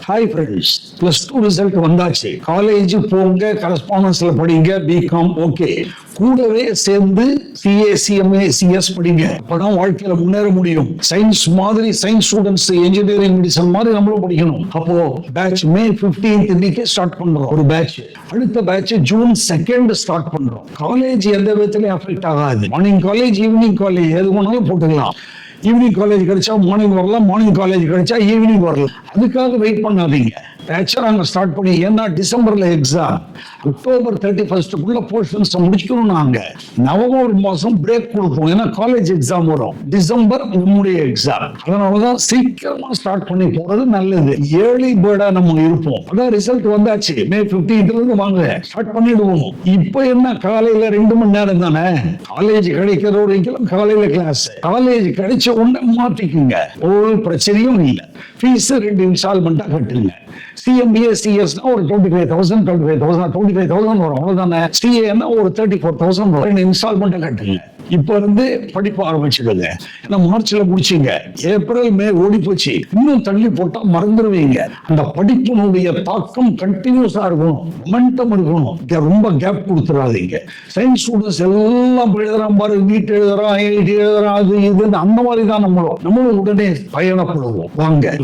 Hi friends, +2 result வந்தாச்சு. College போங்க, கரஸ்பாண்டன்ஸ்ல படிங்க, பிகாம் ஓகே. கூடவே சேர்ந்து சிஏ, சிஎம்ஏ, சிஎஸ் படிங்க. அப்பதான் வாழ்க்கையில முன்னேற முடியும். சயின்ஸ் மாதிரி சயின்ஸ் ஸ்டூடெண்ட்ஸ் இன்ஜினியரிங் மெடிசன் மாதிரி நம்மளும் படிக்கணும். அப்போ பேட்ச் மே 15 இன்னைக்கு ஸ்டார்ட் பண்றோம் ஒரு பேட்ச். அடுத்த பேட்ச் ஜூன் 2 ஸ்டார்ட் பண்றோம். காலேஜ் எந்த விதத்திலையும் அஃபெக்ட் ஆகாது. மார்னிங் காலேஜ், ஈவினிங் காலேஜ் எது வேணாலும் போட்டுக்கலாம். ஈவினிங் காலேஜ் கிடைச்சா மார்னிங் வரலாம், மார்னிங் காலேஜ் கிடைச்சா ஈவினிங் வரலாம். அதுக்காக வெயிட் பண்ணாதீங்க. பேட்சை நாங்கள் ஸ்டார்ட் பண்ணி, ஏன்னா டிசம்பர்ல எக்ஸாம், அக்டோபர் 31 போர்ஷன்ஸ் முடிச்சுக்கணும். நாங்க நவம்பர் மாசம் பிரேக் கொடுப்போம், ஏன்னா காலேஜ் எக்ஸாம் வரும். டிசம்பர் நம்முடைய எக்ஸாம். அதனாலதான் சீக்கிரமா ஸ்டார்ட் பண்ணி போறது நல்லது. ஏர்லி பேர்டா நம்ம இருப்போம். அதான் ரிசல்ட் வந்தாச்சு. மே 15 வாங்க ஸ்டார்ட் பண்ணிடுவோம். இப்ப என்ன, காலையில 2 மணி நேரம் தானே காலேஜ் கிடைக்கிற வரைக்கும் காலையில கிளாஸ். காலேஜ் கிடைச்ச உடனே மாத்திக்குங்க, ஒரு பிரச்சனையும் இல்லை. ஃபீஸ் 2 இன்ஸ்டால்மெண்டா கட்டுங்க. சிஎம்பிஏ, சிஎஸ் ஒரு 25,000 வரும், அவ்வளவுதானே. சிஏன்னா ஒரு 34,000 வரும். இன்ஸ்டால்மெண்ட் கட்டுங்க. இப்ப இருந்து படிப்பு ஆரம்பிச்சுடுங்க. ஏன்னா மார்ச்ல முடிச்சீங்க, ஏப்ரல் மே ஓடி போச்சு. இன்னும் தள்ளி போட்டா மறந்துடுவீங்க. அந்த படிப்பினுடைய தாக்கம் கண்டினியூஸா இருக்கணும், மொமெண்டம் இருக்கணும். ரொம்ப கேப் கொடுத்துடாதீங்க. சயின்ஸ் ஸ்டூடெண்ட்ஸ் எல்லாம் எழுதுறான் பாரு, நீட் எழுதுறான், ஐஐடி எழுதுறான், அது இது அந்த மாதிரி தான் நம்மளும் உடனே பயணப்படுவோம். வாங்க.